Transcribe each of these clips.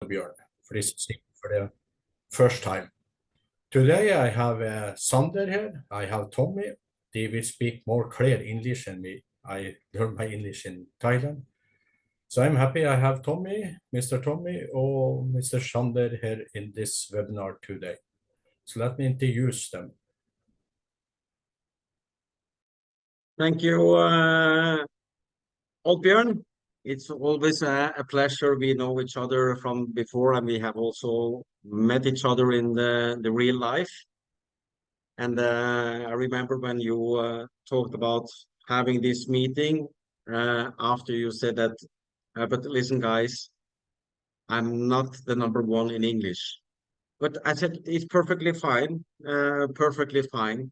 Björn, for this for the first time. Today I have Sander here, I have Tommy. They will speak more clear English than me. I learned my English in Thailand. So I'm happy I have Tommy, Mr. Tommy, or Mr. Sander here in this webinar today. So let me introduce them. Thank you, Oddbjørn. It's always a pleasure. We know each other from before, and we have also met each other in the real life. And I remember when you talked about having this meeting after you said that, but listen, guys, I'm not the number one in English. But I said, it's perfectly fine, perfectly fine.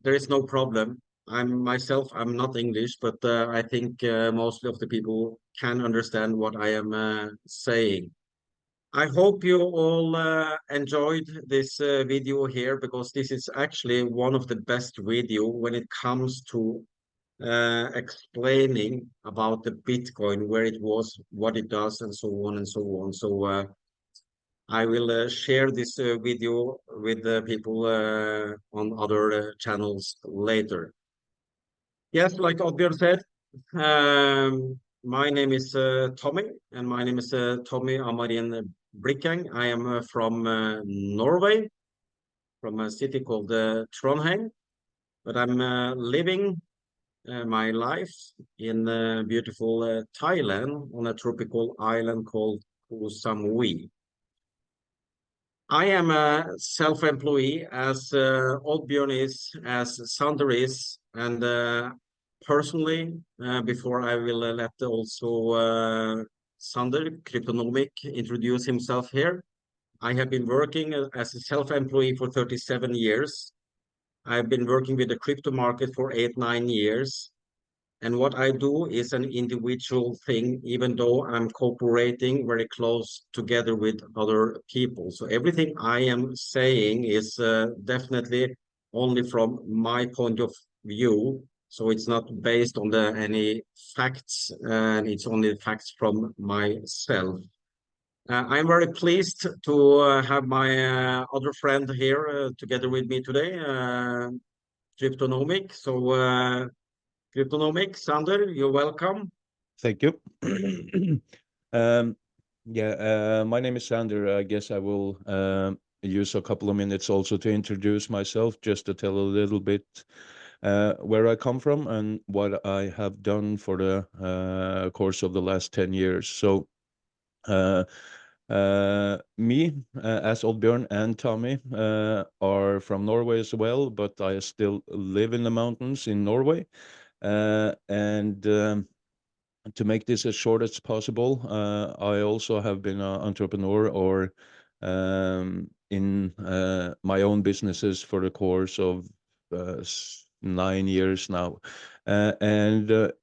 There is no problem. I'm not English, but I think most of the people can understand what I am saying. I hope you all enjoyed this video here, because this is actually one of the best video when it comes to explaining about the Bitcoin, where it was, what it does, and so on and so on. So I will share this video with the people on other channels later. Yes, like Oddbjørn said, my name is Tommy, and my name is Tommy Amarin Brikkeng. I am from Norway, from a city called Trondheim, but I'm living my life in beautiful Thailand on a tropical island called Koh Samui. I am a self-employee, as Oddbjørn is, as Sander is, and personally, before I will let also Sander, Cryptonomic, introduce himself here. I have been working as a self-employee for 37 years. I've been working with the crypto market for 8-9 years. And what I do is an individual thing, even though I'm cooperating very close together with other people. So everything I am saying is definitely only from my point of view. So it's not based on any facts, and it's only facts from myself. I'm very pleased to have my other friend here together with me today, Cryptonomic. So Cryptonomic, Sander, you're welcome. Thank you. My name is Sander. I guess I will use a couple of minutes also to introduce myself, just to tell a little bit where I come from and what I have done for the course of the last 10 years. So me, as Oddbjørn and Tommy, are from Norway as well, but I still live in the mountains in Norway. To make this as short as possible, I also have been an entrepreneur or in my own businesses for the course of 9 years now.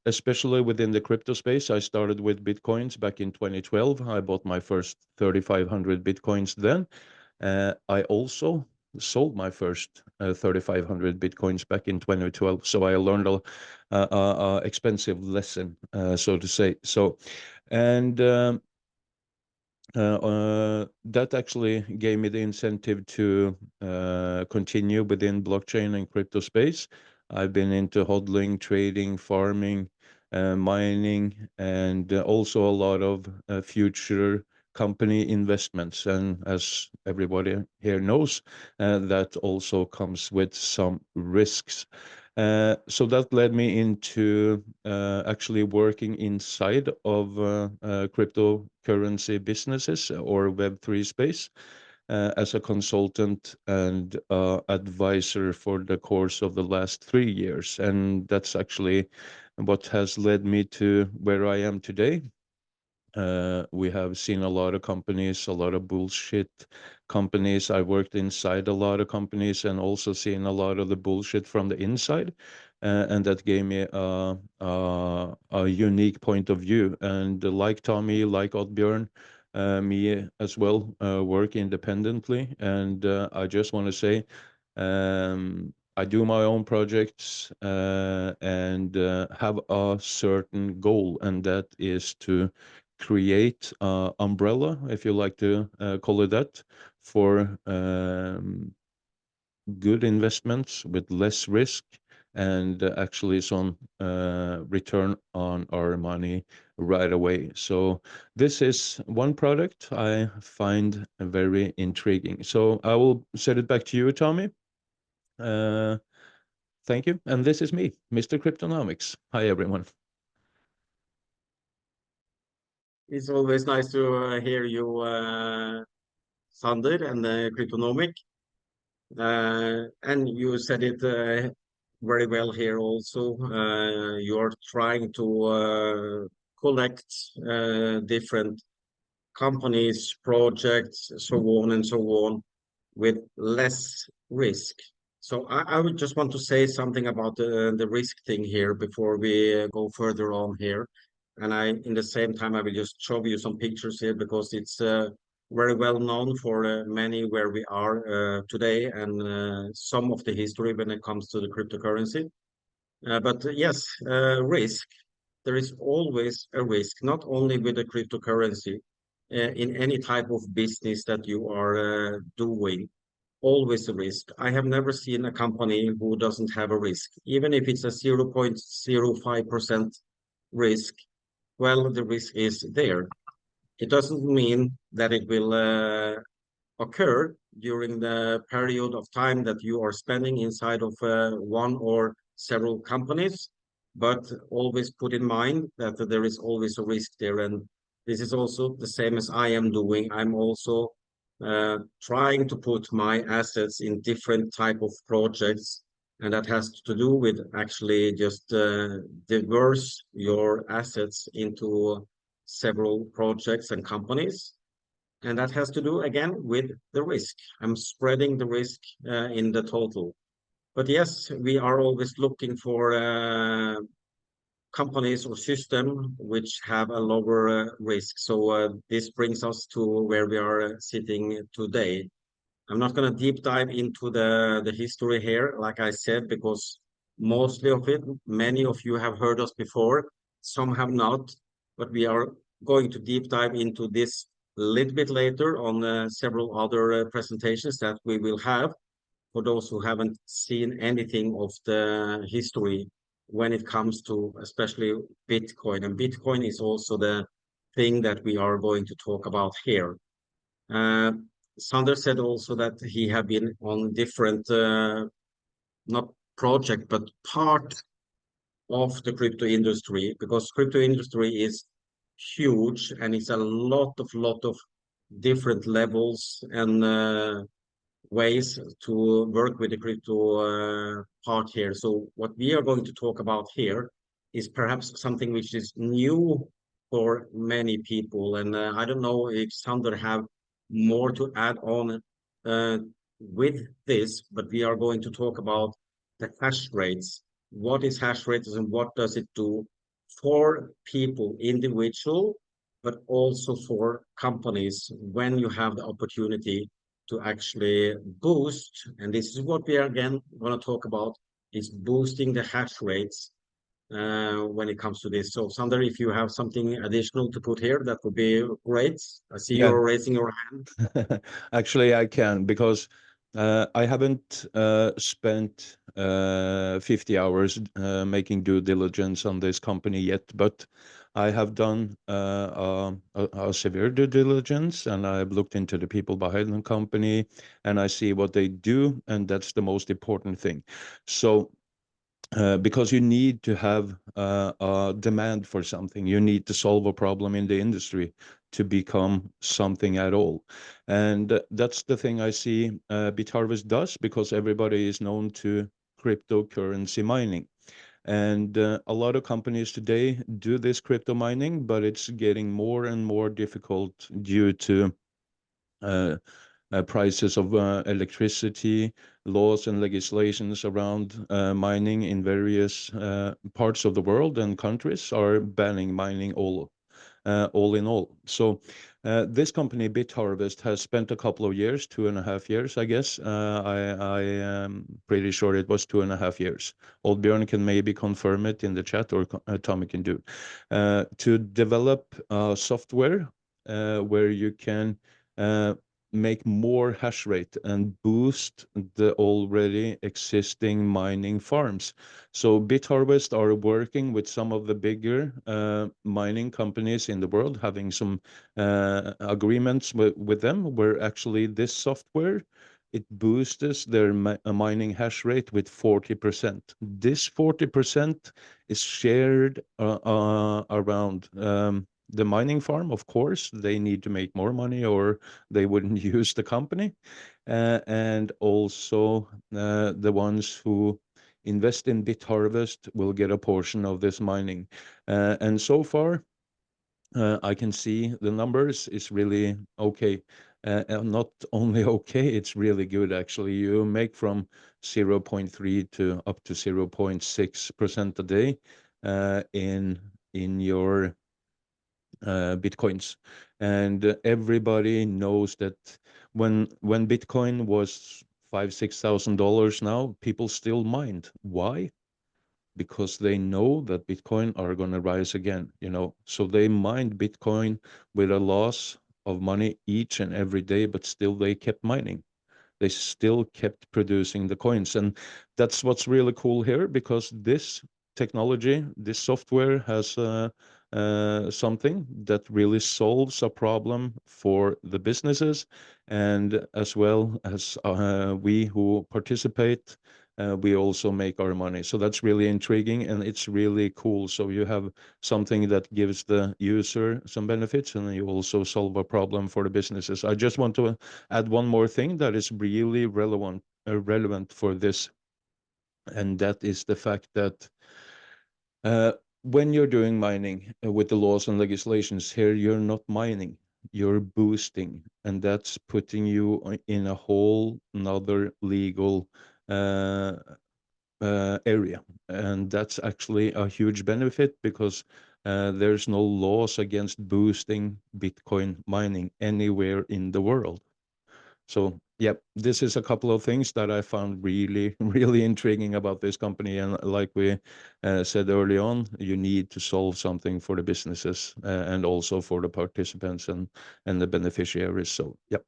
Especially within the crypto space, I started with Bitcoins back in 2012. I bought my first 3,500 Bitcoins then. I also sold my first 3,500 Bitcoins back in 2012. So I learned a expensive lesson, so to say. So, and that actually gave me the incentive to continue within blockchain and crypto space. I've been into hodling, trading, farming, mining, and also a lot of future company investments. And as everybody here knows, that also comes with some risks. So that led me into actually working inside of cryptocurrency businesses or Web3 space as a consultant and advisor for the course of the last 3 years. And that's actually what has led me to where I am today. We have seen a lot of companies, a lot of bullshit companies. I worked inside a lot of companies and also seen a lot of the bullshit from the inside. And that gave me a unique point of view. And like Tommy, like Oddbjørn, me as well, work independently. And I just want to say, I do my own projects and have a certain goal, and that is to create an umbrella, if you like to call it that, for good investments with less risk and actually some return on our money right away. So this is one product I find very intriguing. So I will set it back to you, Tommy. Thank you. And this is me, Mr. Cryptonomics. Hi, everyone. It's always nice to hear you, Sander, and Cryptonomic. And you said it very well here also. You're trying to collect different companies, projects, so on and so on, with less risk. So I would just want to say something about the risk thing here before we go further on here. And in the same time, I will just show you some pictures here because it's very well known for many where we are today and some of the history when it comes to the cryptocurrency. But yes, risk. There is always a risk, not only with the cryptocurrency, in any type of business that you are doing, always a risk. I have never seen a company who doesn't have a risk, even if it's a 0.05% risk. Well, the risk is there. It doesn't mean that it will occur during the period of time that you are spending inside of one or several companies, but always put in mind that there is always a risk there. And this is also the same as I am doing. I'm also trying to put my assets in different type of projects, and that has to do with actually just diverse your assets into several projects and companies. And that has to do again with the risk. I'm spreading the risk in the total. But yes, we are always looking for companies or system which have a lower risk. So this brings us to where we are sitting today. I'm not going to deep dive into the history here, like I said, because mostly of it, many of you have heard us before, some have not, but we are going to deep dive into this a little bit later on several other presentations that we will have for those who haven't seen anything of the history when it comes to especially Bitcoin. And Bitcoin is also the thing that we are going to talk about here. Uh, Sander said also that he had been on different, not project, but part of the crypto industry because crypto industry is huge and it's a lot of different levels and ways to work with the crypto part here. So what we are going to talk about here is perhaps something which is new for many people. And I don't know if Sander have more to add on uh, with this, but we are going to talk about the hash rates. What is hash rates and what does it do for people, individual, but also for companies when you have the opportunity to actually boost, and this is what we are again going to talk about, is boosting the hash rates when it comes to this. So, Sander, if you have something additional to put here, that would be great. I see Yeah. you're raising your hand. Actually, I can because I haven't spent 50 hours making due diligence on this company yet, but I have done a severe due diligence and I've looked into the people behind the company and I see what they do, and that's the most important thing. So because you need to have a demand for something. You need to solve a problem in the industry to become something at all. And that's the thing I see BitHarvest does, because everybody is known to cryptocurrency mining. And a lot of companies today do this crypto mining, but it's getting more and more difficult due to uh, prices of electricity, laws and legislations around mining in various parts of the world, and countries are banning mining all in all. So This company, BitHarvest, has spent a couple of years, 2.5 years, I guess. I am pretty sure it was 2.5 years. Oddbjørn can maybe confirm it in the chat, or Tommy can do, to develop software where you can make more hash rate and boost the already existing mining farms. So BitHarvest are working with some of the bigger mining companies in the world, having some agreements with them, where actually this software, it boosts their mining hash rate with 40%. This 40% is shared around the mining farm. Of course, they need to make more money or they wouldn't use the company. And also the ones who invest in BitHarvest will get a portion of this mining. And so far, I can see the numbers is really okay. Not only okay, it's really good, actually. You make from 0.3 to up to 0.6% a day in your bitcoins. And everybody knows that when Bitcoin was $5,000-6,000 now, people still mined. Why? Because they know that Bitcoin are going to rise again, so they mined Bitcoin with a loss of money each and every day, but still they kept mining. They still kept producing the coins. And that's what's really cool here, because this technology, this software has something that really solves a problem for the businesses, and as well as we who participate, we also make our money. So that's really intriguing and it's really cool. So you have something that gives the user some benefits, and you also solve a problem for the businesses. I just want to add one more thing that is really relevant for this, and that is the fact that when you're doing mining with the laws and legislations here, you're not mining, you're boosting, and that's putting you in a whole another legal area. And that's actually a huge benefit, because there's no laws against boosting Bitcoin mining anywhere in the world. So, yeah, this is a couple of things that I found really, really intriguing about this company. And like we said early on, you need to solve something for the businesses and also for the participants and the beneficiaries. So, yep.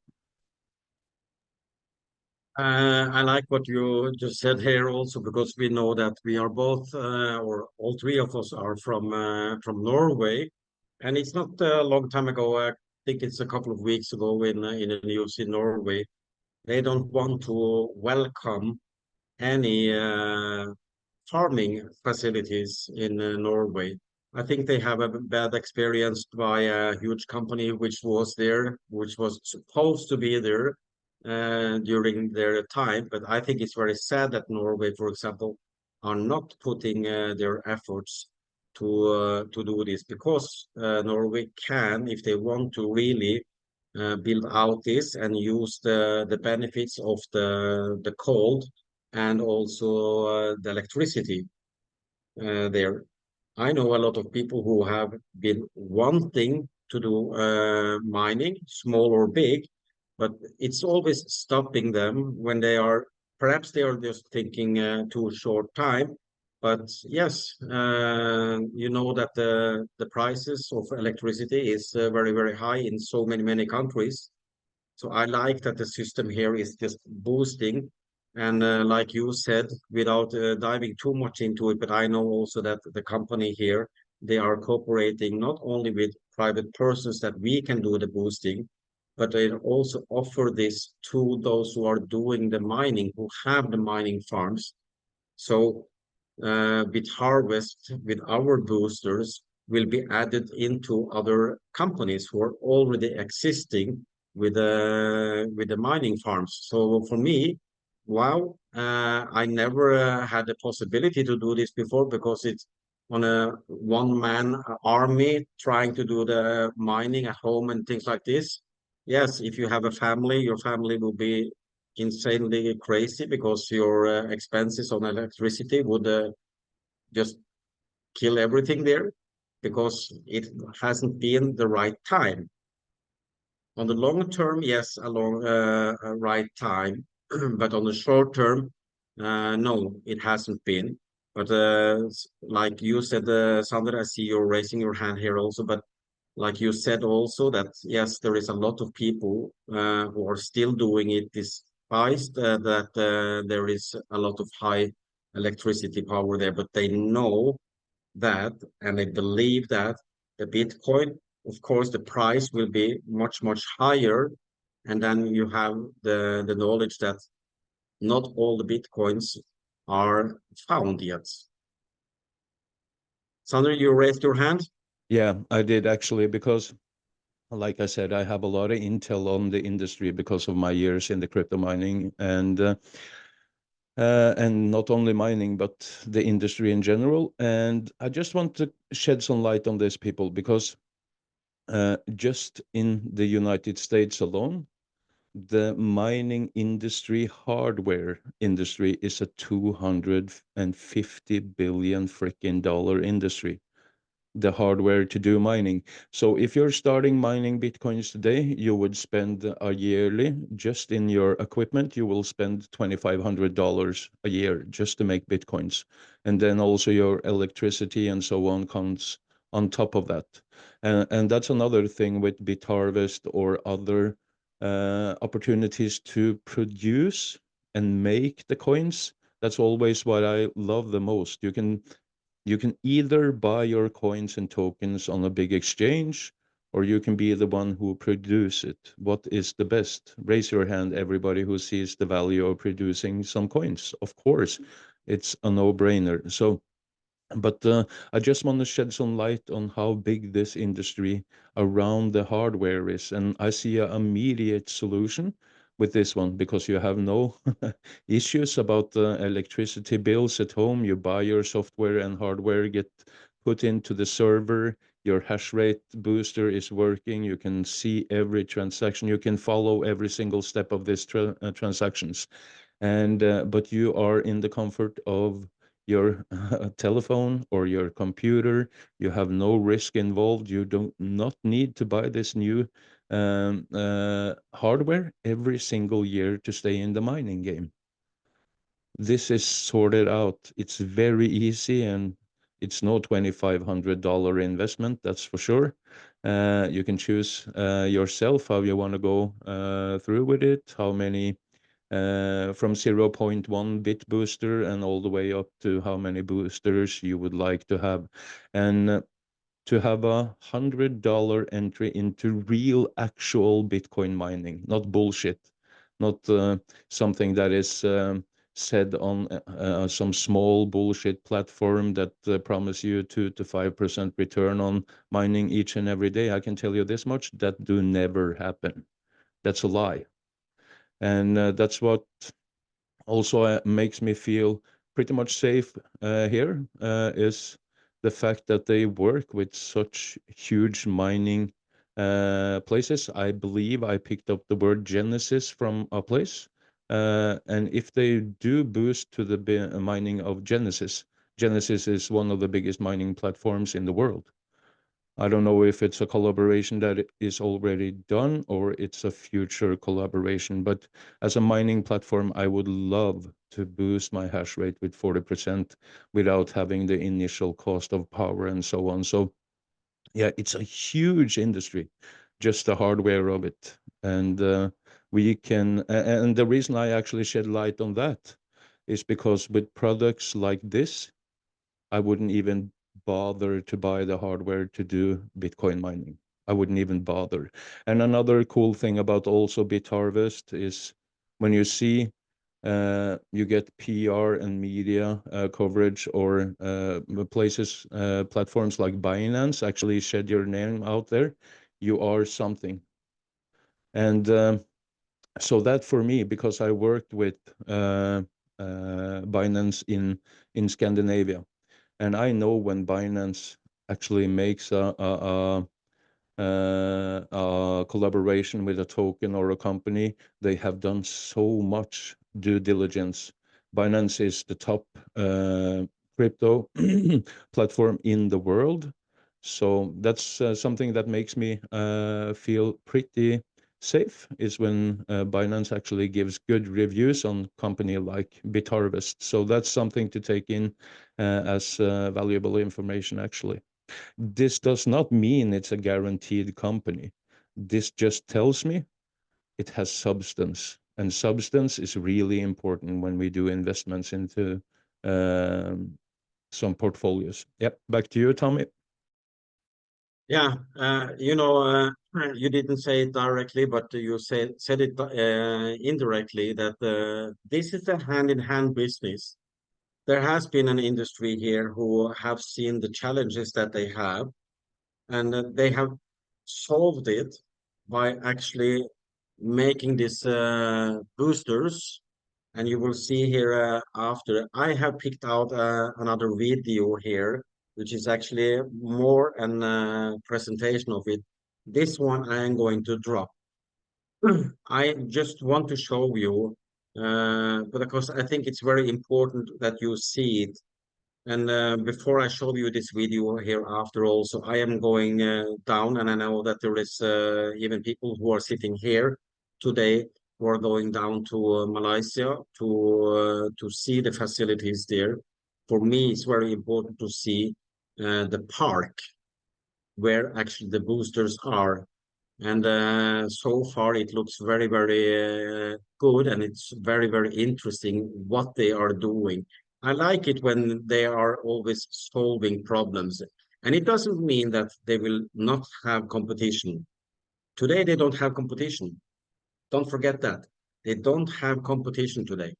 I like what you just said here also, because we know that we are both, or all three of us are from Norway, and it's not a long time ago. I think it's a couple of weeks ago in the news in Norway. They don't want to welcome any farming facilities in Norway. I think they have a bad experience by a huge company which was there, which was supposed to be there during their time. But I think it's very sad that Norway, for example, are not putting their efforts to do this, because Norway can, if they want to really build out this and use the benefits of the cold and also the electricity there. I know a lot of people who have been wanting to do mining, small or big, but it's always stopping them when they are, perhaps they are just thinking too short time. But yes, you know that the prices of electricity is very, very high in so many countries. So I like that the system here is just boosting. And like you said, without diving too much into it, but I know also that the company here, they are cooperating not only with private persons that we can do the boosting, but they also offer this to those who are doing the mining, who have the mining farms. So with Harvest, with our boosters, will be added into other companies who are already existing with the mining farms. So for me, wow, I never had the possibility to do this before, because it's on a one-man army trying to do the mining at home and things like this. Yes, if you have a family, your family will be insanely crazy, because your expenses on electricity would just kill everything there, because it hasn't been the right time. On the long term, yes, a right time, but on the short term, no, it hasn't been. But like you said, Sander, I see you're raising your hand here also. But like you said also that yes, there is a lot of people who are still doing it despite that there is a lot of high electricity power there, but they know that and they believe that the Bitcoin, of course, the price will be much, much higher. And then you have the knowledge that not all the Bitcoins are found yet. Sander, you raised your hand? Yeah, I did actually, because like I said, I have a lot of intel on the industry because of my years in the crypto mining, and not only mining, but the industry in general. And I just want to shed some light on this, people, because just in the United States alone, the mining industry, hardware industry, is a 250 billion freaking dollar industry, the hardware to do mining. So if you're starting mining Bitcoins today, you would spend a yearly, just in your equipment, you will spend $2,500 a year just to make Bitcoins. And then also your electricity and so on comes on top of that. And that's another thing with BitHarvest or other opportunities to produce and make the coins. That's always what I love the most. You can either buy your coins and tokens on a big exchange, or you can be the one who produce it. What is the best? Raise your hand, everybody who sees the value of producing some coins. Of course, it's a no-brainer. So, but I just want to shed some light on how big this industry around the hardware is. And I see an immediate solution with this one, because you have no issues about electricity bills at home. You buy your software and hardware, get put into the server. Your hash rate booster is working. You can see every transaction. You can follow every single step of this transactions. And but you are in the comfort of your telephone or your computer. You have no risk involved. You do not need to buy this new hardware every single year to stay in the mining game. This is sorted out. It's very easy, and it's no $2,500 investment, that's for sure. You can choose yourself how you want to go through with it, how many from 0.1 bit booster and all the way up to how many boosters you would like to have. And to have $100 entry into real actual Bitcoin mining, not bullshit, not something that is said on some small bullshit platform that promise you 2 to 5% return on mining each and every day. I can tell you this much, that do never happen. That's a lie. And that's what also makes me feel pretty much safe here, is the fact that they work with such huge mining places. I believe I picked up the word Genesis from a place. And if they do boost to the mining of Genesis, Genesis is one of the biggest mining platforms in the world. I don't know if it's a collaboration that is already done or it's a future collaboration, but as a mining platform, I would love to boost my hash rate with 40% without having the initial cost of power and so on. So yeah, it's a huge industry, just the hardware of it. And and the reason I actually shed light on that is because with products like this, I wouldn't even bother to buy the hardware to do Bitcoin mining. I wouldn't even bother. And another cool thing about also BitHarvest is when you see you get PR and media coverage, or places, platforms like Binance actually shed your name out there, you are something. And so that for me, because I worked with Binance in Scandinavia, and I know when Binance actually makes a collaboration with a token or a company, they have done so much due diligence. Binance is the top crypto platform in the world. So that's something that makes me feel pretty safe is when Binance actually gives good reviews on company like BitHarvest. So that's something to take in as valuable information actually. This does not mean it's a guaranteed company. This just tells me it has substance, and substance is really important when we do investments into some portfolios. Yep, back to you, Tommy. Yeah, you didn't say it directly, but you said it indirectly that this is a hand-in-hand business. There has been an industry here who have seen the challenges that they have, and they have solved it by actually making these boosters. And you will see here after I have picked out another video here, which is actually more an presentation of it. This one I am going to drop. I just want to show you, because I think it's very important that you see it. And before I show you this video here after also, I am going down, and I know that there is even people who are sitting here today who are going down to Malaysia to see the facilities there. For me, it's very important to see the park where actually the boosters are. And so far, it looks very, very good, and it's very, very interesting what they are doing. I like it when they are always solving problems. And it doesn't mean that they will not have competition. Today, they don't have competition. Don't forget that. They don't have competition today.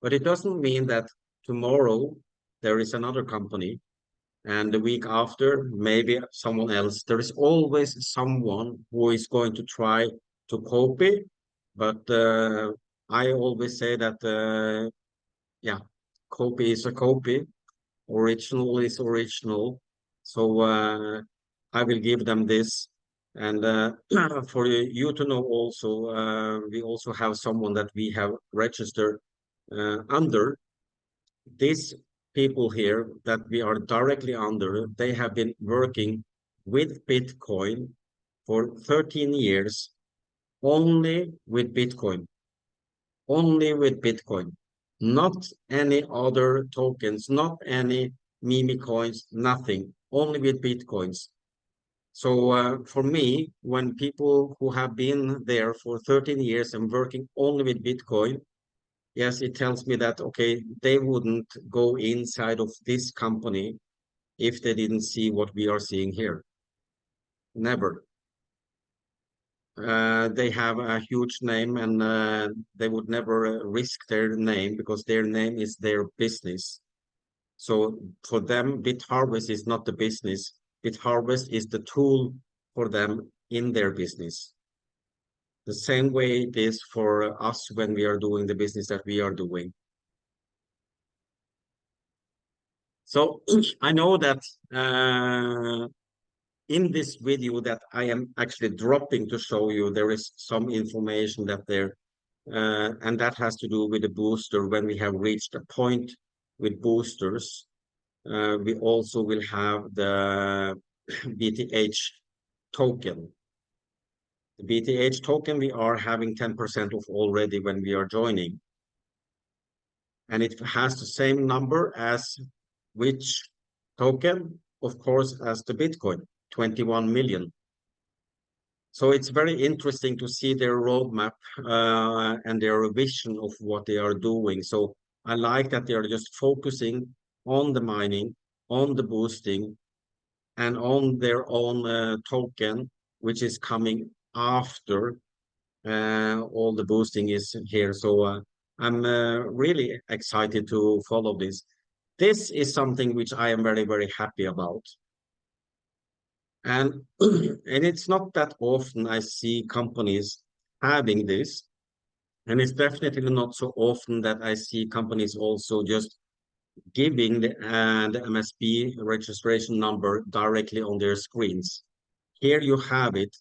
But it doesn't mean that tomorrow there is another company and the week after, maybe someone else. There is always someone who is going to try to copy, but I always say that, yeah, copy is a copy, original is original. So I will give them this. And for you to know also, we also have someone that we have registered under these people here that we are directly under. They have been working with Bitcoin for 13 years, only with Bitcoin, not any other tokens, not any meme coins, nothing, only with Bitcoins. So for me, when people who have been there for 13 years and working only with Bitcoin, yes, it tells me that, okay, they wouldn't go inside of this company if they didn't see what we are seeing here. Never. They have a huge name, and they would never risk their name because their name is their business. So for them, BitHarvest is not the business. BitHarvest is the tool for them in their business. The same way it is for us when we are doing the business that we are doing. So I know that in this video that I am actually dropping to show you, there is some information that there, and that has to do with the booster. When we have reached a point with boosters, we also will have the BTH token. The BTH token, we are having 10% of already when we are joining. And it has the same number as which token? Of course, as the Bitcoin, 21 million. So it's very interesting to see their roadmap and their vision of what they are doing. So I like that they are just focusing on the mining, on the boosting, and on their own token, which is coming after all the boosting is here. So I'm really excited to follow this. This is something which I am very, very happy about. And and it's not that often I see companies having this. And it's definitely not so often that I see companies also just giving the MSB registration number directly on their screens. Here you have it.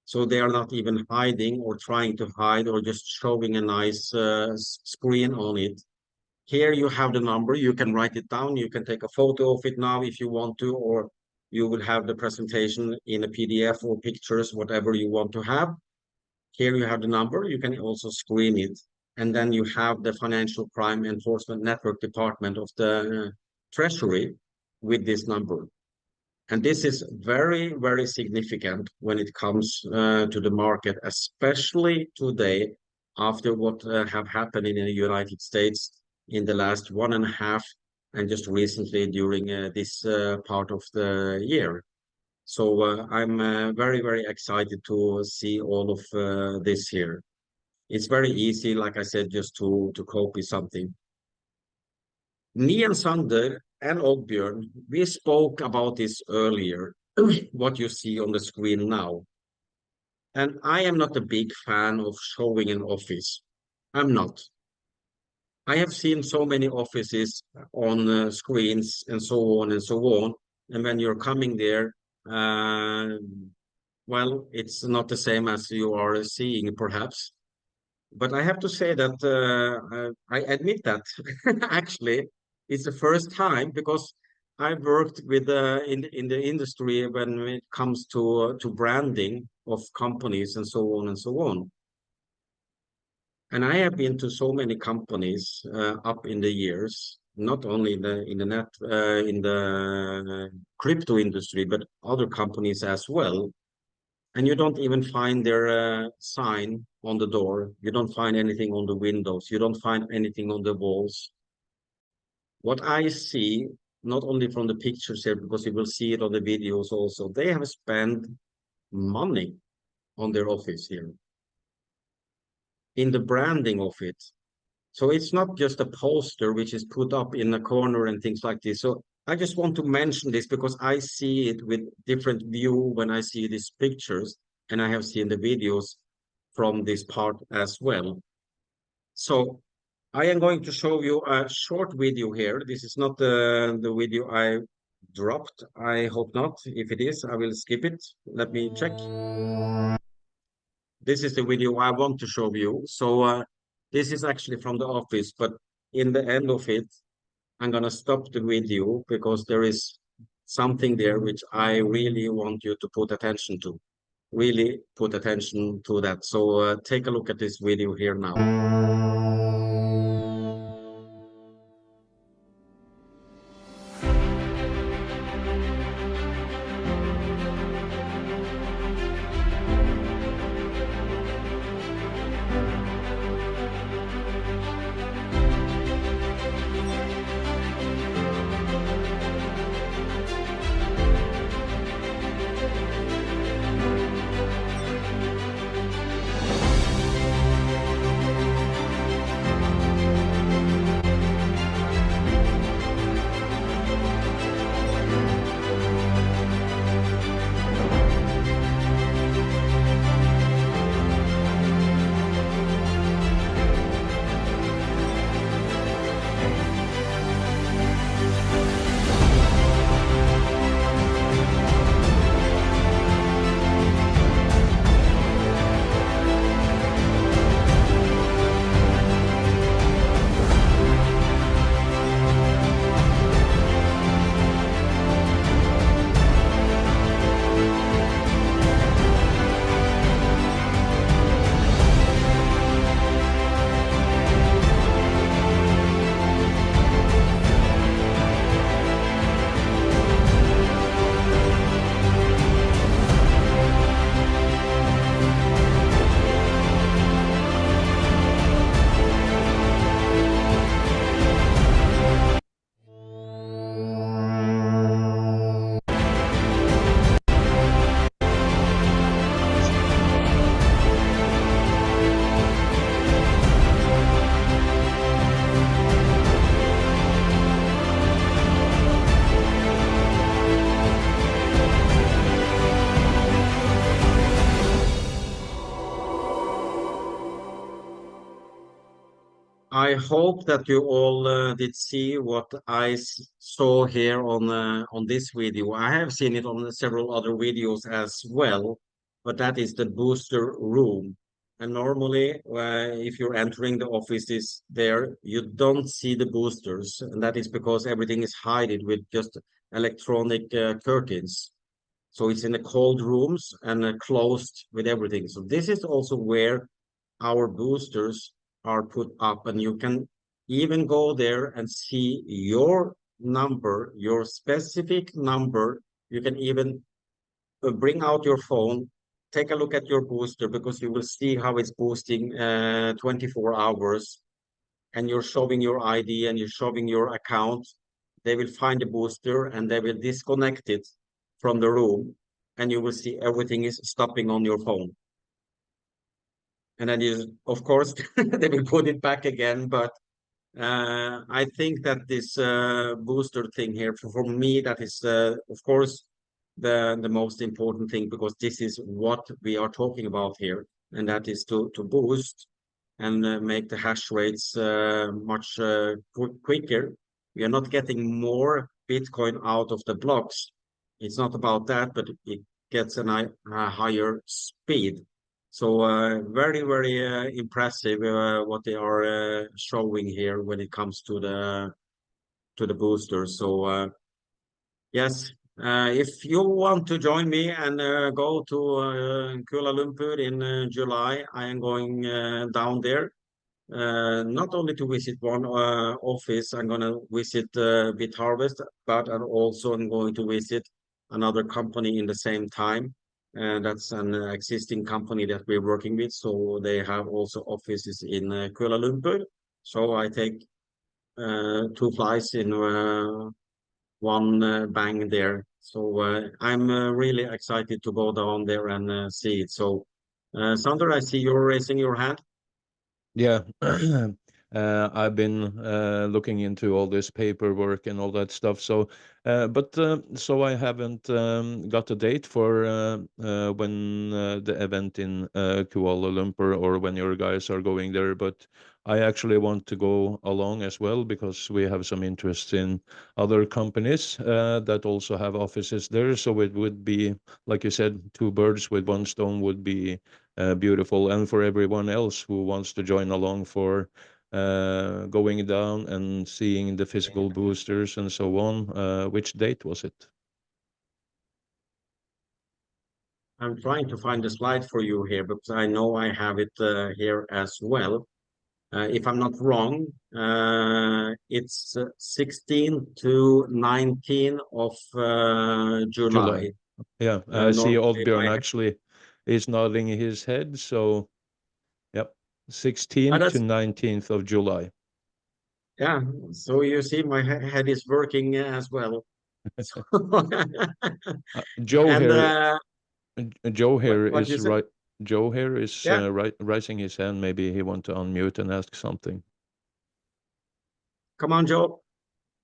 So they are not even hiding or trying to hide or just showing a nice screen on it. Here you have the number. You can write it down. You can take a photo of it now if you want to, or you will have the presentation in a PDF or pictures, whatever you want to have. Here you have the number. You can also screen it. And then you have the Financial Crime Enforcement Network Department of the Treasury with this number. And this is very, very significant when it comes to the market, especially today after what have happened in the United States in the last 1.5 and just recently during this part of the year. So I'm very, very excited to see all of this here. It's very easy, like I said, just to copy something. Me and Sander and Oddbjörn, we spoke about this earlier, what you see on the screen now. And I am not a big fan of showing an office. I'm not. I have seen so many offices on screens and so on and so on. And when you're coming there, uh, well, it's not the same as you are seeing, perhaps. But I have to say that I admit that actually it's the first time because I worked with in the industry when it comes to branding of companies and so on and so on. And I have been to so many companies up in the years, not only in the net in the crypto industry, but other companies as well. And you don't even find their sign on the door. You don't find anything on the windows. You don't find anything on the walls. What I see, not only from the pictures here, because you will see it on the videos also, they have spent money on their office here in the branding of it. So it's not just a poster which is put up in a corner and things like this. So I just want to mention this because I see it with different view when I see these pictures, and I have seen the videos from this part as well. So I am going to show you a short video here. This is not the video I dropped. I hope not. If it is, I will skip it. Let me check. This is the video I want to show you. So this is actually from the office, but in the end of it, I'm gonna stop the video because there is something there which I really want you to put attention to. Really put attention to that. So take a look at this video here now. I hope that you all did see what I saw here on this video. I have seen it on several other videos as well, but that is the booster room. And normally, if you're entering the offices there, you don't see the boosters, and that is because everything is hidden with just electronic curtains. So it's in the cold rooms and closed with everything. So this is also where our boosters are put up, and you can even go there and see your number, your specific number. You can even bring out your phone, take a look at your booster, because you will see how it's boosting 24 hours, and you're showing your ID and you're showing your account. They will find the booster and they will disconnect it from the room, and you will see everything is stopping on your phone. And then you, of course, they will put it back again. But I think that this booster thing here, for me, that is, of course, the most important thing, because this is what we are talking about here, and that is to boost and make the hash rates much quicker. We are not getting more Bitcoin out of the blocks. It's not about that, but it gets a higher speed. So very, very impressive what they are showing here when it comes to the boosters. So yes, if you want to join me and go to Kuala Lumpur in July, I am going down there. Not only to visit one office, I'm going to visit BitHarvest, but I'm also going to visit another company in the same time. And that's an existing company that we're working with. So they have also offices in Kuala Lumpur. So I take 2 flights in one bang there. So I'm really excited to go down there and see it. So Sander, I see you're raising your hand. Yeah, I've been looking into all this paperwork and all that stuff. So, so I haven't got a date for when the event in Kuala Lumpur, or when your guys are going there. But I actually want to go along as well, because we have some interest in other companies that also have offices there. So it would be, like you said, 2 birds with 1 stone would be beautiful. And for everyone else who wants to join along for going down and seeing the physical boosters and so on, which date was it? I'm trying to find the slide for you here, because I know I have it here as well. If I'm not wrong, it's 16 to 19 of July. Yeah, I see Normally, Oddbjörn actually is nodding his head. So, yep, 16th to 19th of July. Yeah, so you see, my head is working as well. Joe And here, Joe here what you is said? right. Joe here is Yeah, raising his hand. Maybe he want to unmute and ask something. come on, Joe.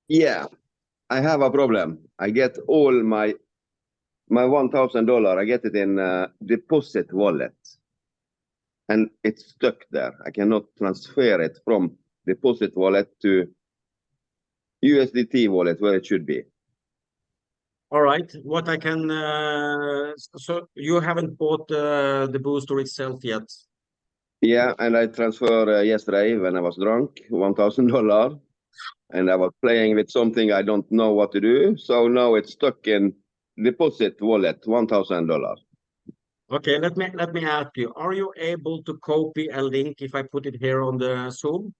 Yeah, I have a problem. I get all my $1,000. I get it in deposit wallet, and it's stuck there. I cannot transfer it from deposit wallet to USDT wallet where it should be. All right, what I can, so you haven't bought the booster itself yet. Yeah, and I transferred yesterday when I was drunk, $1,000, and I was playing with something I don't know what to do. So now it's stuck in deposit wallet, $1,000. Okay, let me ask you, are you able to copy a link if I put it here on the Zoom?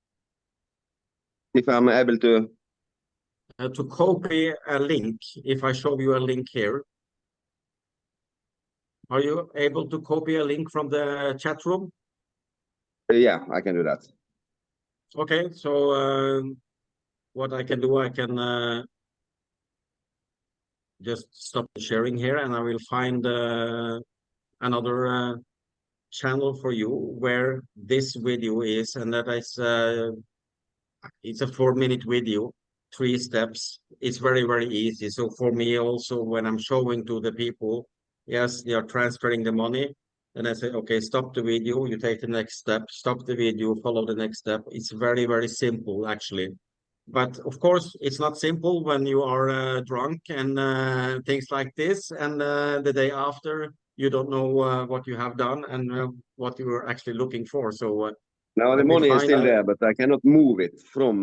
If I'm able to, To copy a link, if I show you a link here, are you able to copy a link from the chat room? yeah, I can do that. Okay, so what I can do, I can just stop sharing here, and I will find another channel for you where this video is, and that is it's a 4-minute video, 3 steps. It's very, very easy. So for me also, when I'm showing to the people, yes, they are transferring the money, and I say, okay, stop the video, you take the next step, stop the video, follow the next step. It's very, very simple, actually. But of course, it's not simple when you are drunk and things like this. And the day after, you don't know what you have done and what you were actually looking for. So Now the let me money is find still out. there, but I cannot move it from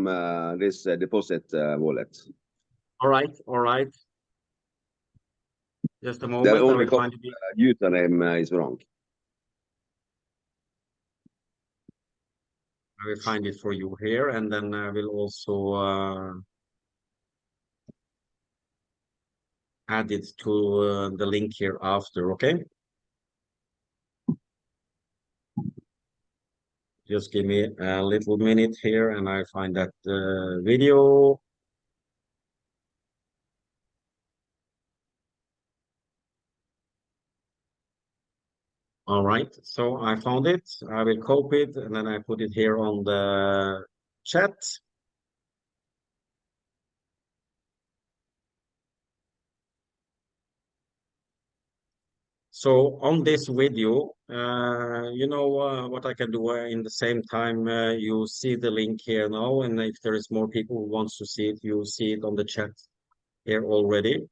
this deposit wallet. All right, all right. Just a The moment. I only will find it. username is wrong. I will find it for you here, and then I will also add it to the link here after. Okay. Just give me a little minute here, and I find that video. All right, so I found it. I will copy it and then I put it here on the chat. So on this video, what I can do in the same time, you see the link here now, and if there is more people who wants to see it, you see it on the chat here already.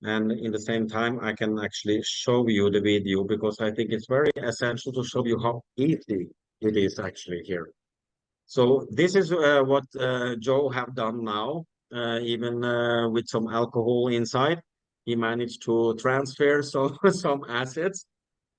And in the same time, I can actually show you the video because I think it's very essential to show you how easy it is actually here. So this is what Joe have done now, even with some alcohol inside. He managed to transfer some assets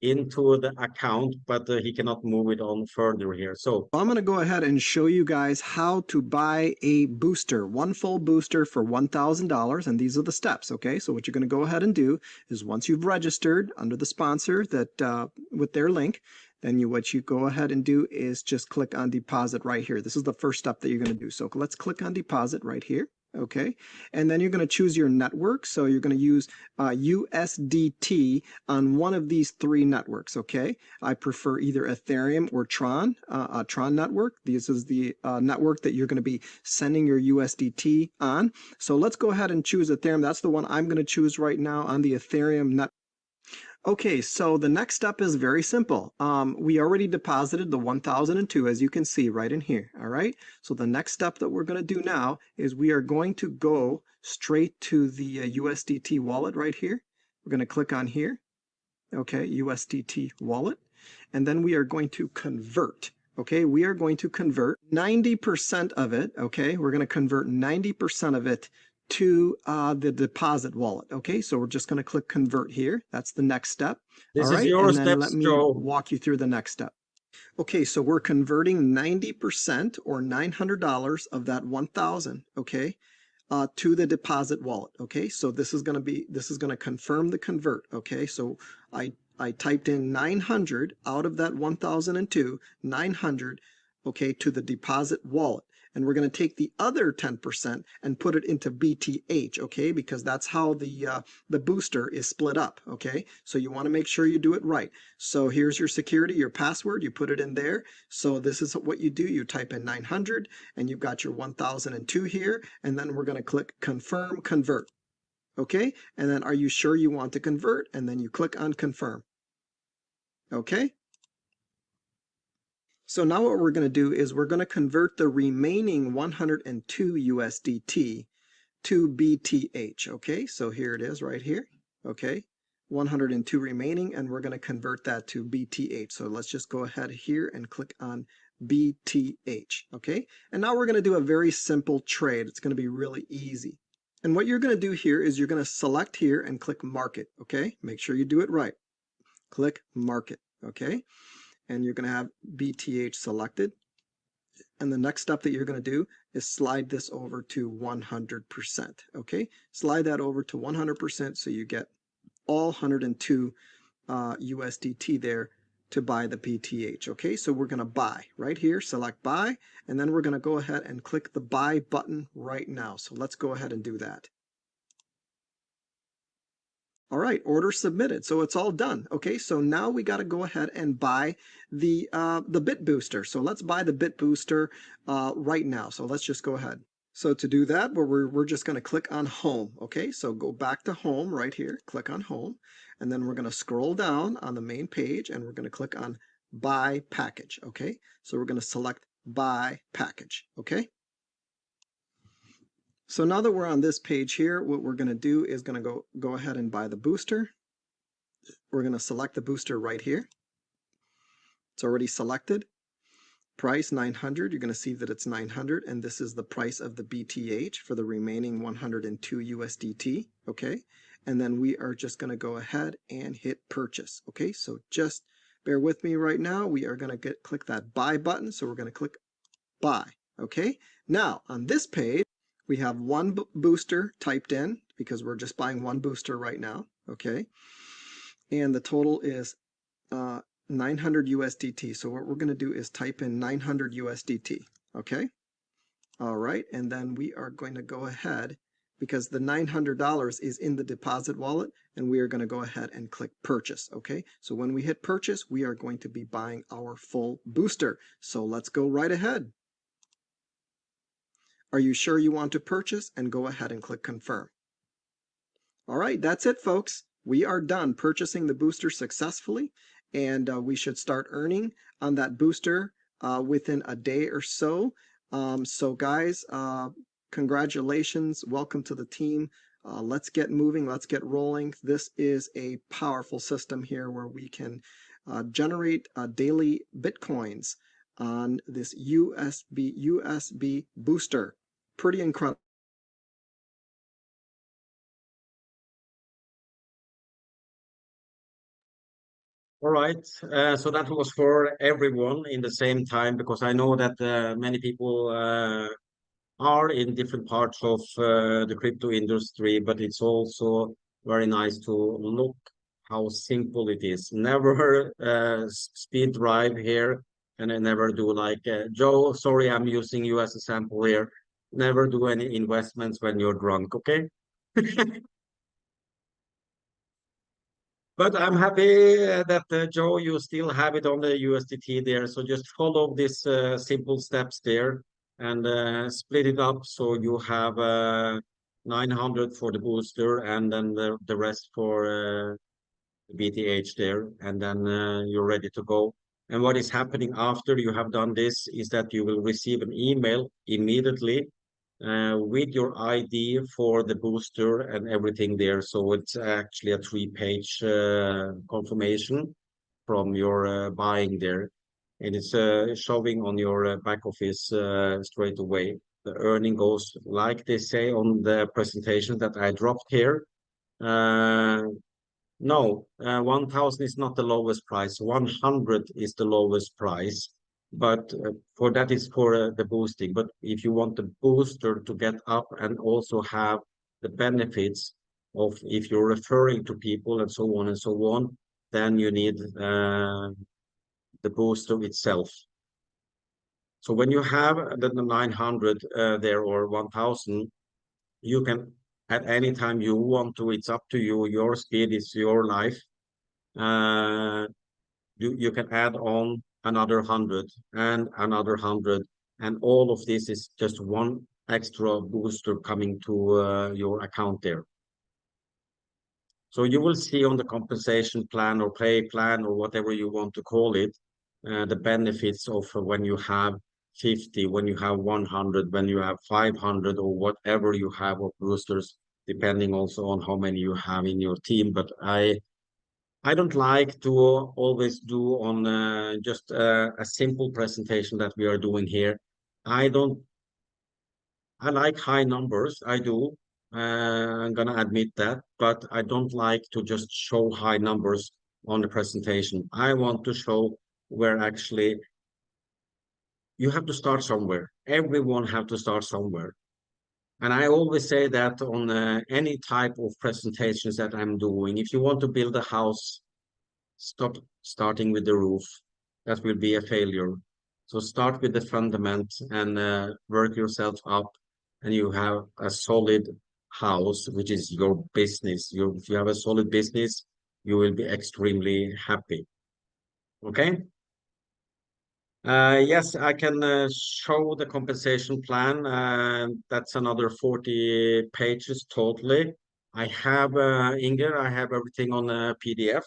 into the account, but he cannot move it on further here. So I'm going to go ahead and show you guys how to buy a booster, one full booster for $1,000, and these are the steps, okay? So what you're going to go ahead and do is once you've registered under the sponsor that with their link, then what you go ahead and do is just click on deposit right here. This is the first step that you're going to do. So let's click on deposit right here. Okay, and then you're going to choose your network. So you're going to use USDT on one of these three networks. Okay, I prefer either Ethereum or Tron, Tron network. This is the network that you're going to be sending your USDT on. So let's go ahead and choose Ethereum. That's the one I'm going to choose right now on the Ethereum network. Okay, so the next step is very simple. We already deposited the 1,002, as you can see right in here, all right? So the next step that we're going to do now is we are going to go straight to the USDT wallet right here. We're going to click on here, okay, USDT wallet, and then we are going to convert. Okay, we are going to convert 90% of it, okay? We're going to convert 90% of it to the deposit wallet. Okay, so we're just going to click convert here. That's the next step. this All is right, your and then let steps, me Joe. walk you through the next step. Okay, so we're converting 90% or $900 of that 1,000, okay, to the deposit wallet. Okay, so this is going to confirm the convert. Okay, so I typed in 900 out of that 1,002, 900, okay, to the deposit wallet. And we're going to take the other 10% and put it into BTH, okay, because that's how the booster is split up, okay? So you want to make sure you do it right. So here's your security, your password, you put it in there. So this is what you do. You type in 900 and you've got your 1,002 here, and then we're going to click confirm convert. Okay, and then are you sure you want to convert? And then you click on confirm. Okay. So now what we're going to do is we're going to convert the remaining 102 USDT to BTH. Okay, so here it is right here. Okay, 102 remaining, and we're going to convert that to BTH. So let's just go ahead here and click on BTH. Okay, and now we're going to do a very simple trade. It's going to be really easy. And what you're going to do here is you're going to select here and click market. Okay, make sure you do it right. Click market. Okay, and you're going to have BTH selected. And the next step that you're going to do is slide this over to 100%. Okay, slide that over to 100% so you get all 102 USDT there to buy the BTH. Okay, so we're going to buy right here, select buy, and then we're going to go ahead and click the buy button right now. So let's go ahead and do that. All right, order submitted. So it's all done. Okay, so now we got to go ahead and buy the bit booster. So let's buy the bit booster right now. So let's just go ahead. So to do that, we're just going to click on home. Okay, so go back to home right here. Click on home, and then we're going to scroll down on the main page, and we're going to click on buy package. Okay, so we're going to select buy package. Okay. So now that we're on this page here, what we're going to do is going to go ahead and buy the booster. We're going to select the booster right here. It's already selected. Price 900. You're going to see that it's 900, and this is the price of the BTH for the remaining 102 USDT. Okay, and then we are just going to go ahead and hit purchase. Okay, so just bear with me right now. We are going to click that buy button. So we're going to click buy. Okay, now on this page, we have one booster typed in because we're just buying one booster right now. Okay, and the total is 900 USDT. So what we're going to do is type in 900 USDT. Okay, all right, and then we are going to go ahead, because the $900 is in the deposit wallet, and we are going to go ahead and click purchase. Okay, so when we hit purchase, we are going to be buying our full booster. So let's go right ahead. Are you sure you want to purchase? And go ahead and click confirm. All right, that's it, folks. We are done purchasing the booster successfully, and we should start earning on that booster within a day or so. So guys, congratulations. Welcome to the team. Let's get moving. Let's get rolling. This is a powerful system here where we can generate daily Bitcoins on this USB booster. Pretty incredible. All right, so that was for everyone in the same time, because I know that many people are in different parts of the crypto industry, but it's also very nice to look how simple it is. Never speed drive here, and I never do like, Joe, sorry, I'm using you as a sample here. Never do any investments when you're drunk, okay? But I'm happy that Joe, you still have it on the USDT there. So just follow these simple steps there and split it up. So you have 900 for the booster and then the rest for BTH there. And then you're ready to go. And what is happening after you have done this is that you will receive an email immediately with your ID for the booster and everything there. So it's actually a 3-page confirmation from your buying there. And it's showing on your back office straight away. The earning goes, like they say on the presentation that I dropped here. No, 1,000 is not the lowest price. 100 is the lowest price, but for that is for the boosting. But if you want the booster to get up and also have the benefits of, if you're referring to people and so on and so on, then you need the booster itself. So when you have the 900 there or 1,000, you can at any time you want to. It's up to you. Your speed is your life. You can add on another 100 and another 100, and all of this is just one extra booster coming to your account there. So you will see on the compensation plan or pay plan or whatever you want to call it, the benefits of when you have 50, when you have 100, when you have 500, or whatever you have of boosters, depending also on how many you have in your team. But I don't like to always do on just a simple presentation that we are doing here. I like high numbers, I do. I'm gonna admit that, but I don't like to just show high numbers on the presentation. I want to show where actually you have to start somewhere. Everyone have to start somewhere. And I always say that on any type of presentations that I'm doing, if you want to build a house, stop starting with the roof. That will be a failure. So start with the fundament and work yourself up, and you have a solid house, which is your business. If you have a solid business, you will be extremely happy. Okay? Yes, I can show the compensation plan. That's another 40 pages totally. I have, Inger, I have everything on a PDF.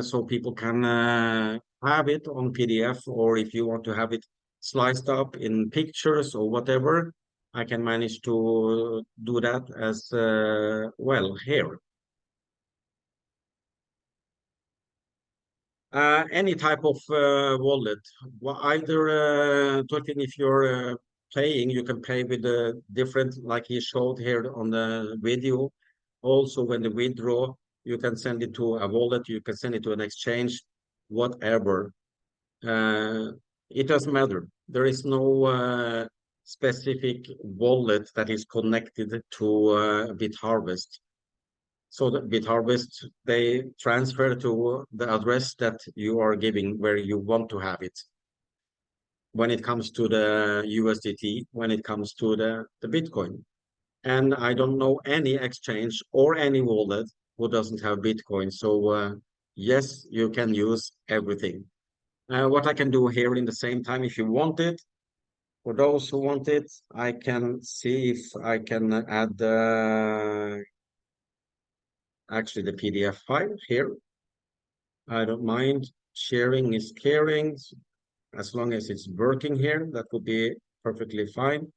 So people can have it on PDF, or if you want to have it sliced up in pictures or whatever, I can manage to do that as well here. Any type of wallet, either talking, if you're playing, you can play with the different, like he showed here on the video, Also, when they withdraw, you can send it to a wallet, you can send it to an exchange, whatever. It doesn't matter. There is no specific wallet that is connected to BitHarvest. So the BitHarvest, they transfer to the address that you are giving where you want to have it. When it comes to the USDT, when it comes to the Bitcoin. And I don't know any exchange or any wallet who doesn't have Bitcoin. So yes, you can use everything. What I can do here in the same time, if you want it, for those who want it, I can see if I can add actually the PDF file here. I don't mind. Sharing is caring. As long as it's working here, that would be perfectly fine.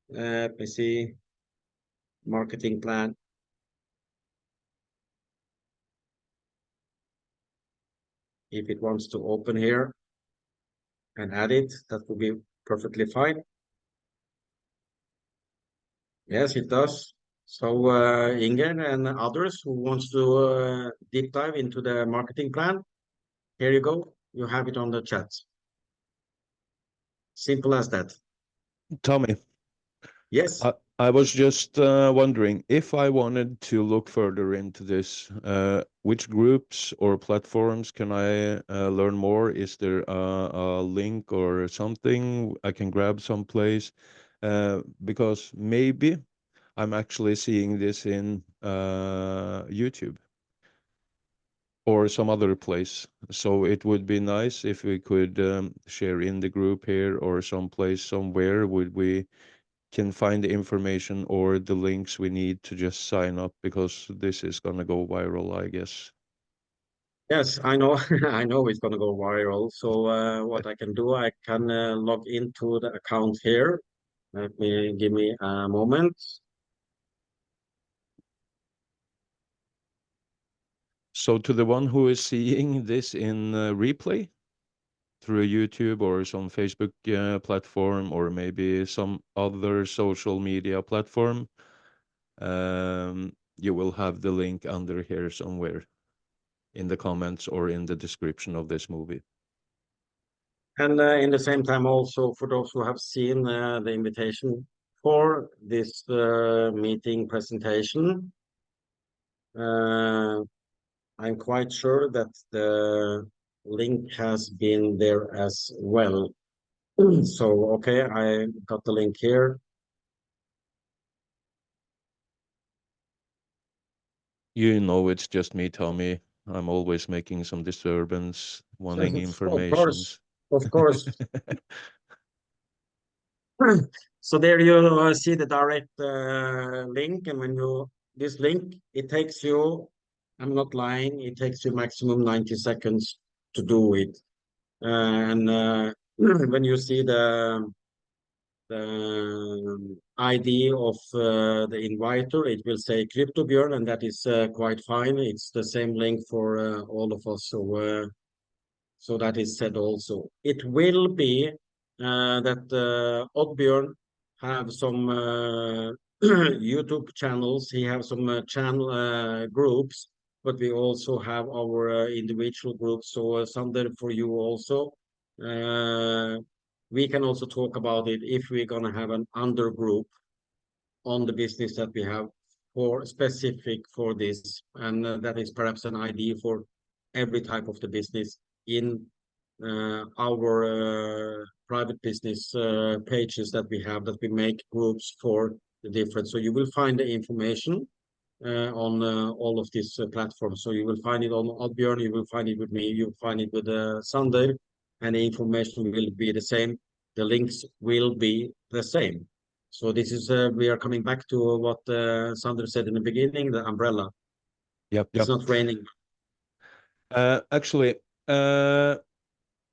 Let me see. Marketing plan. If it wants to open here and add it, that would be perfectly fine. Yes, it does. So Inger and others who wants to deep dive into the marketing plan, here you go. You have it on the chat. Simple as that. Tommy, Yes. I was just wondering if I wanted to look further into this, which groups or platforms can I learn more? Is there a link or something I can grab someplace? Because maybe I'm actually seeing this in YouTube or some other place. So it would be nice if we could share in the group here or someplace somewhere would we can find the information or the links we need to just sign up, because this is gonna go viral, I guess. Yes, I know. I know it's gonna go viral. So what I can do, I can log into the account here. Let me give me a moment. So to the one who is seeing this in replay through YouTube or some Facebook platform or maybe some other social media platform, you will have the link under here somewhere in the comments or in the description of this movie. And in the same time, also for those who have seen the invitation for this meeting presentation, I'm quite sure that the link has been there as well. So, okay, I got the link here. You know, it's just me, Tommy. I'm always making some disturbance, wanting Of information. course, of course. So there you see the direct link, and when you this link, it takes you, I'm not lying, it takes you maximum 90 seconds to do it. And when you see the ID of the inviter, it will say CryptoBjörn, and that is quite fine. It's the same link for all of us. So that is said also. It will be that Oddbjörn have some YouTube channels. He have some channel groups, but we also have our individual groups. So something for you also. We can also talk about it if we're gonna have an under group on the business that we have for specific for this, and that is perhaps an idea for every type of the business in our private business pages that we have, that we make groups for the different. So you will find the information on all of these platforms. So you will find it on Oddbjörn, you will find it with me, you'll find it with Sander, and the information will be the same. The links will be the same. So this is we are coming back to what Sander said in the beginning, the umbrella. Yep. It's not raining. Actually,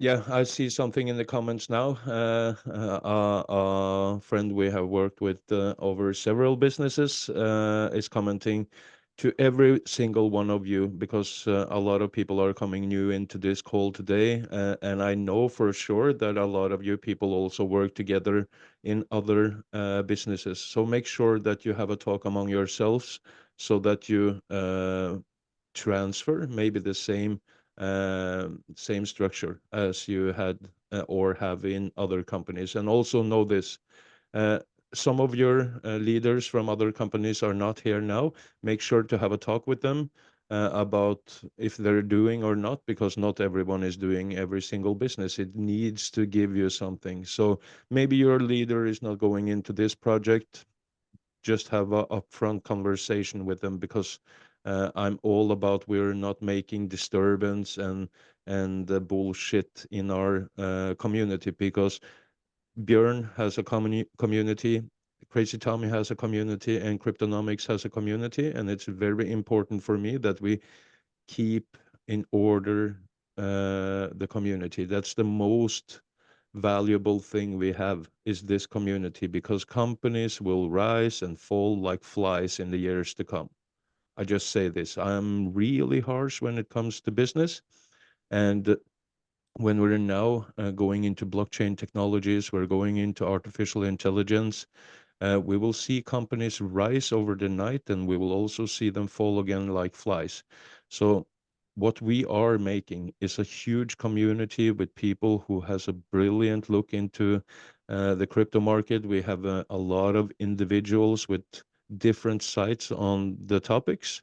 yeah, I see something in the comments now. A friend we have worked with over several businesses is commenting, to every single one of you, because a lot of people are coming new into this call today, and I know for sure that a lot of you people also work together in other businesses. So make sure that you have a talk among yourselves so that you transfer maybe the same structure as you had or have in other companies. And also know this. Some of your leaders from other companies are not here now. Make sure to have a talk with them about if they're doing or not, because not everyone is doing every single business. It needs to give you something. So maybe your leader is not going into this project. Just have a upfront conversation with them, because I'm all about we're not making disturbance and bullshit in our community, because Björn has a community, Crazy Tommy has a community, and Cryptonomics has a community, and it's very important for me that we keep in order the community. That's the most valuable thing we have, is this community, because companies will rise and fall like flies in the years to come. I just say this. I'm really harsh when it comes to business, and when we're now going into blockchain technologies, we're going into artificial intelligence, we will see companies rise over the night, and we will also see them fall again like flies. So what we are making is a huge community with people who has a brilliant look into the crypto market. We have a lot of individuals with different sites on the topics.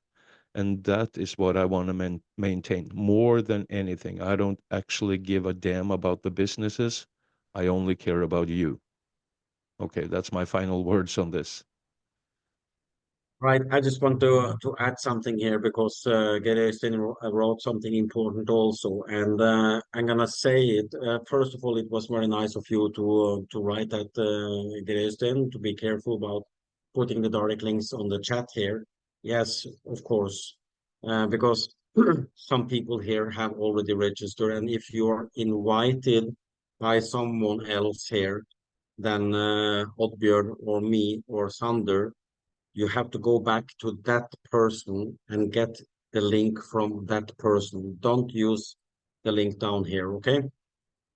And that is what I want to maintain more than anything. I don't actually give a damn about the businesses. I only care about you. Okay, that's my final words on this. Right. I just want to add something here, because Geir wrote something important also, and I'm gonna say it. First of all, it was very nice of you to write that, Geir, to be careful about putting the direct links on the chat here. Yes, of course, because some people here have already registered, and if you're invited by someone else here, then Oddbjørn or me or Sander, you have to go back to that person and get the link from that person. Don't use the link down here, okay?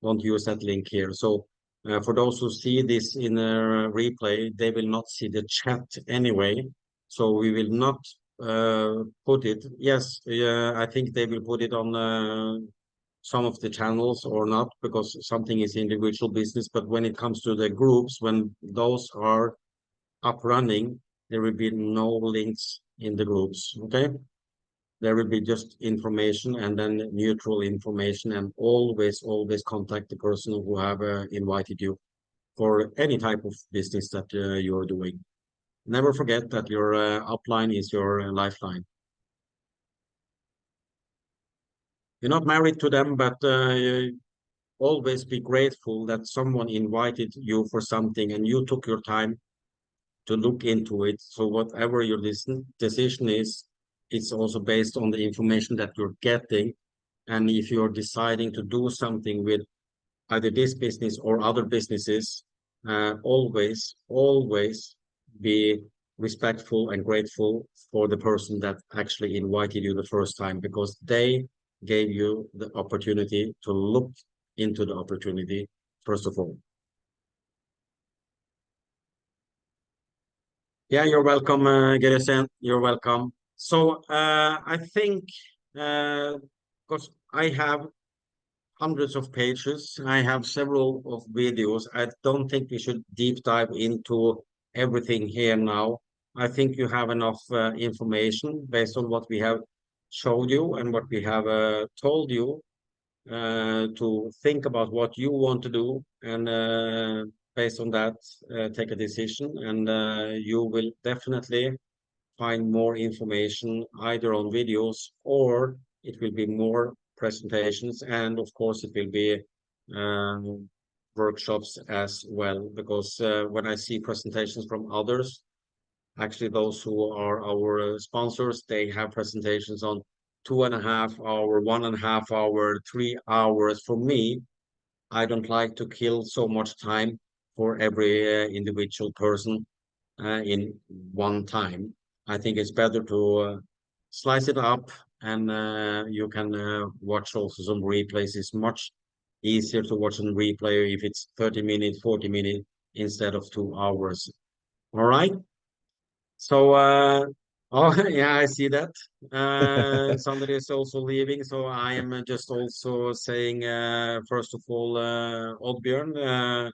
Don't use that link here. So for those who see this in a replay, they will not see the chat anyway. So we will not put it. Yes, I think they will put it on some of the channels or not, because something is individual business. But when it comes to the groups, when those are up running, there will be no links in the groups, okay? There will be just information and then neutral information, and always contact the person who have invited you for any type of business that you're doing. Never forget that your upline is your lifeline. You're not married to them, but always be grateful that someone invited you for something and you took your time to look into it. So whatever your decision is, it's also based on the information that you're getting. And if you're deciding to do something with either this business or other businesses, always be respectful and grateful for the person that actually invited you the first time, because they gave you the opportunity to look into the opportunity first of all. Yeah, you're welcome, Geresen. You're welcome. So I think, because I have hundreds of pages, I have several of videos. I don't think we should deep dive into everything here now. I think you have enough information based on what we have showed you and what we have told you to think about what you want to do, and based on that, take a decision, and you will definitely find more information either on videos, or it will be more presentations, and of course it will be workshops as well, because when I see presentations from others, actually those who are our sponsors, they have presentations on 2.5 hour, 1.5 hour, 3 hours. For me, I don't like to kill so much time for every individual person in one time. I think it's better to slice it up, and you can watch also some replays. It's much easier to watch on replay if it's 30 minutes, 40 minutes instead of 2 hours. All right. So, oh yeah, I see that. Somebody is also leaving, so I am just also saying, first of all, Oddbjørn,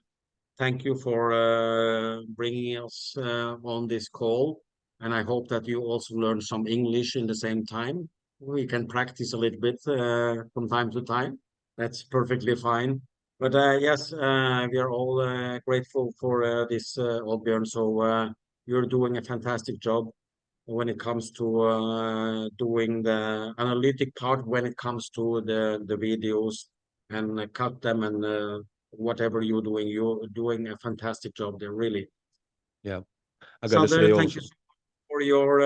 thank you for bringing us on this call, and I hope that you also learn some English in the same time. We can practice a little bit from time to time. That's perfectly fine. But yes, we are all grateful for this, Oddbjørn. So you're doing a fantastic job when it comes to doing the analytic part, when it comes to the videos and cut them and whatever you're doing a fantastic job there, really. Yeah, I gotta Sander, say thank you also. for your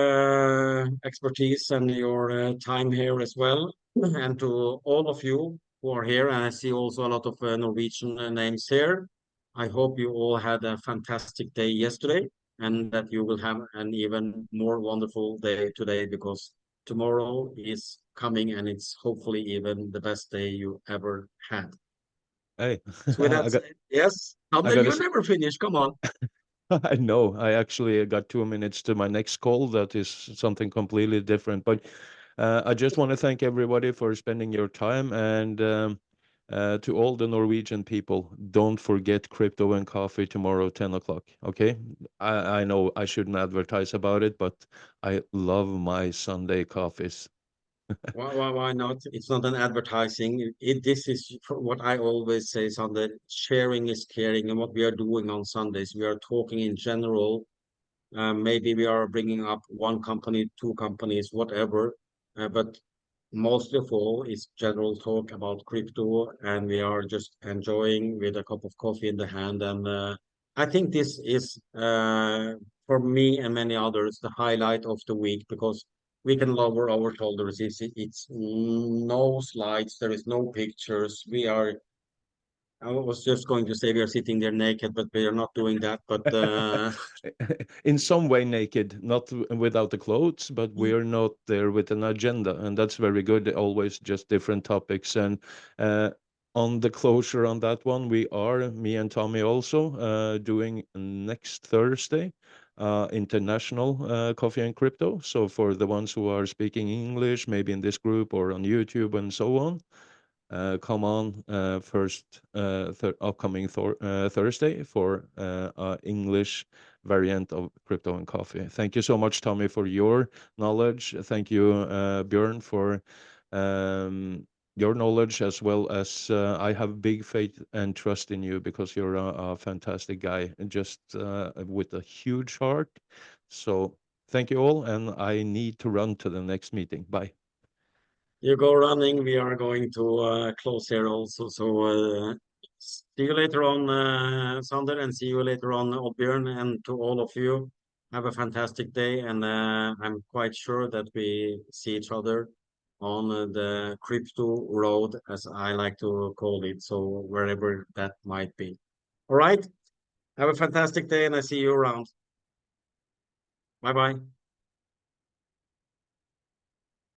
expertise and your time here as well. And to all of you who are here, and I see also a lot of Norwegian names here. I hope you all had a fantastic day yesterday and that you will have an even more wonderful day today, because tomorrow is coming and it's hopefully even the best day you ever had. Hey, So with that said, yes, I Sander, gotta you s- never finish. Come on. I know. I actually got 2 minutes to my next call. That is something completely different. But I just want to thank everybody for spending your time. And to all the Norwegian people, don't forget Crypto and Coffee tomorrow, 10 o'clock. Okay? I know I shouldn't advertise about it, but I love my Sunday coffees. Why not? It's not an advertising. This is what I always say, Sunday. Sharing is caring, and what we are doing on Sundays, we are talking in general. Maybe we are bringing up one company, two companies, whatever. But most of all, it's general talk about crypto, and we are just enjoying with a cup of coffee in the hand. And I think this is, for me and many others, the highlight of the week, because we can lower our shoulders. It's no slides, there is no pictures. I was just going to say we are sitting there naked, but we are not doing that. But In some way naked, not without the clothes, but we're not there with an agenda, and that's very good. Always just different topics. And uh, on the closure on that one, we are, me and Tommy also, doing next Thursday, international coffee and crypto. So for the ones who are speaking English, maybe in this group or on YouTube and so on, come on first upcoming Thursday for English variant of Crypto and Coffee. Thank you so much, Tommy, for your knowledge. Thank you, Björn, for your knowledge, as well as I have big faith and trust in you, because you're a fantastic guy, just with a huge heart. So thank you all, and I need to run to the next meeting. Bye. you go running. We are going to close here also. So see you later on, Sander, and see you later on, Oddbjørn, and to all of you. Have a fantastic day, and I'm quite sure that we see each other on the crypto road, as I like to call it. So wherever that might be. All right. Have a fantastic day, and I see you around. Bye bye.